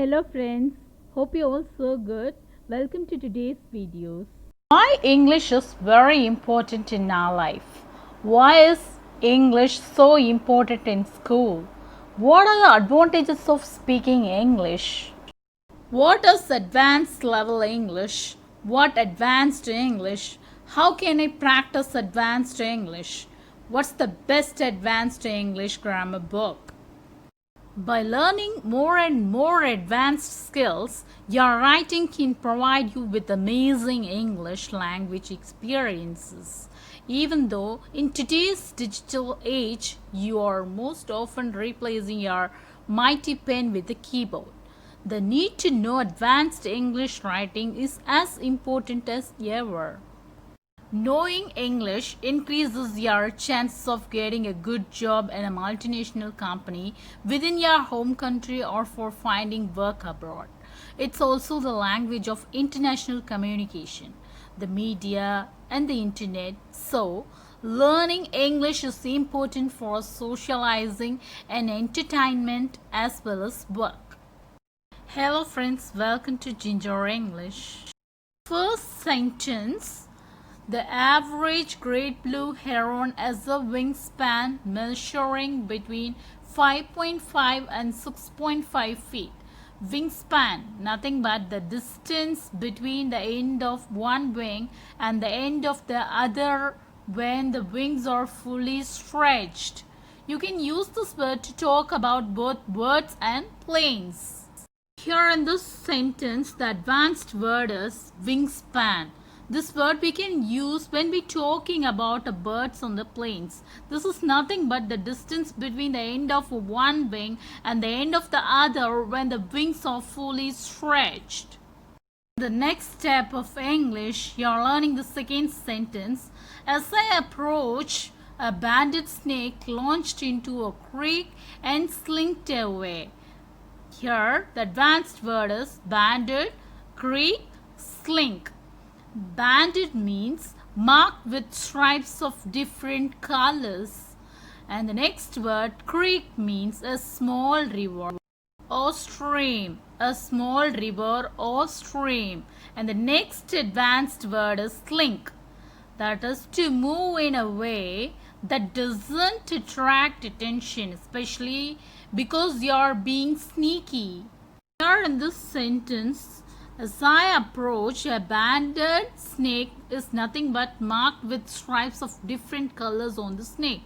Hello friends, hope you're all so good. Welcome to today's videos. Why English is very important in our life? Why is English so important in school? What are the advantages of speaking English? What is advanced level English? What advanced English? How can I practice advanced English? What's the best advanced English grammar book? By learning more and more advanced skills, your writing can provide you with amazing English language experiences. Even though in today's digital age, you are most often replacing your mighty pen with a keyboard. The need to know advanced English writing is as important as ever. Knowing English increases your chances of getting a good job in a multinational company within your home country or for finding work abroad. It's also the language of international communication, the media, and the internet. So, learning English is important for socializing and entertainment as well as work. Hello, friends, welcome to Ginger English. First sentence. The average great blue heron has a wingspan measuring between 5.5 and 6.5 feet. Wingspan, nothing but the distance between the end of one wing and the end of the other when the wings are fully stretched. You can use this word to talk about both birds and planes. Here in this sentence, the advanced word is wingspan. This word we can use when we talking about the birds on the planes. This is nothing but the distance between the end of one wing and the end of the other when the wings are fully stretched. The next step of English, you're learning the second sentence. As I approach, a banded snake launched into a creek and slinked away. Here, the advanced word is banded, creek, slink. Banded means marked with stripes of different colors. And the next word, creek, means a small river or stream. A small river or stream. And the next advanced word is slink. That is to move in a way that doesn't attract attention, especially because you are being sneaky. Here in this sentence, as I approach, a banded snake is nothing but marked with stripes of different colors on the snake.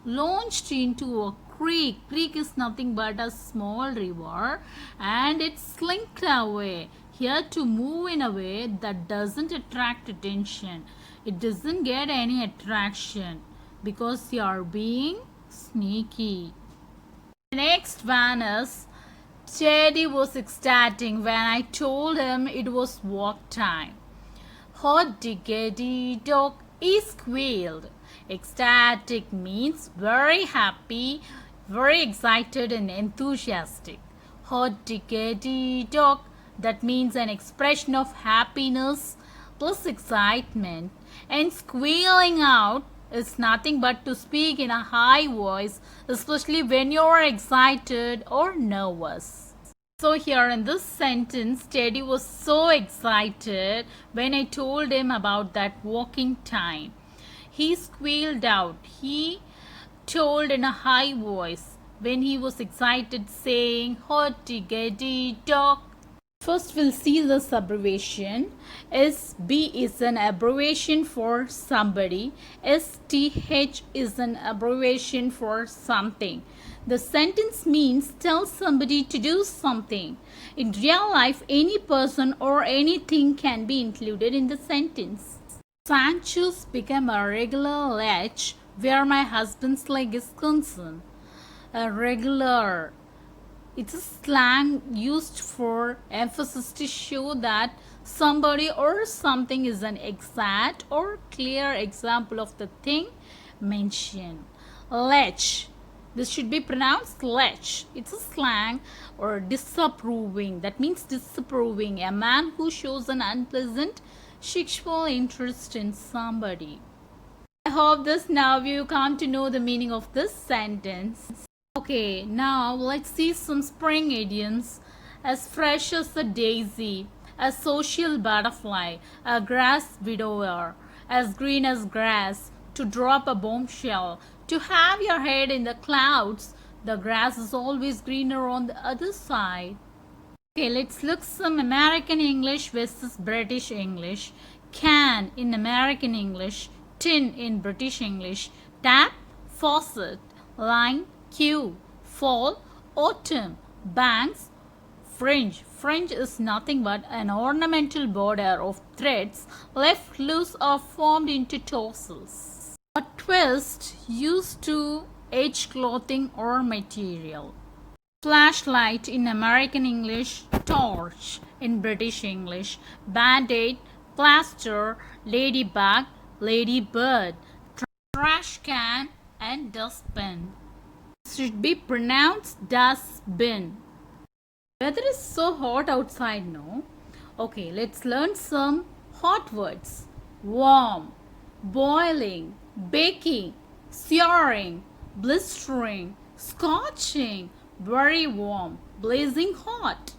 Launched into a creek. Creek is nothing but a small river and it slinked away. Here, to move in a way that doesn't attract attention. It doesn't get any attraction because you are being sneaky. The next one is Teddy was ecstatic when I told him it was walk time. Hot diggity dog, he squealed. Ecstatic means very happy, very excited and enthusiastic. Hot diggity dog, that means an expression of happiness plus excitement. And squealing out is nothing but to speak in a high voice, especially when you are excited or nervous. So here in this sentence, Teddy was so excited when I told him about that walking time. He squealed out. He told in a high voice when he was excited, saying, "Hot diggity dog." First, we'll see this abbreviation. SB is an abbreviation for somebody. STH is an abbreviation for something. The sentence means tell somebody to do something. In real life, any person or anything can be included in the sentence. Sancho's became a regular ledge where my husband's leg is concerned. A regular. It's a slang used for emphasis to show that somebody or something is an exact or clear example of the thing mentioned. Lech. This should be pronounced lech. It's a slang or disapproving. That means disapproving. A man who shows an unpleasant sexual interest in somebody. I hope this now you come to know the meaning of this sentence. Okay, now let's see some spring idioms. as fresh as a daisy, a social butterfly, a grass widower, as green as grass, to drop a bombshell, to have your head in the clouds. The grass is always greener on the other side. Okay, let's look some American English versus British English. Can in American English, tin in British English, tap, faucet, line, queue, fall, autumn, banks, fringe. Fringe is nothing but an ornamental border of threads left loose or formed into tassels. A twist used to edge clothing or material. Flashlight in American English, torch in British English, band-aid, plaster, ladybug, ladybird, trash can and dustbin. Should be pronounced dustbin. Weather is so hot outside, no? Okay, let's learn some hot words. Warm, boiling, baking, searing, blistering, scorching, very warm, blazing hot.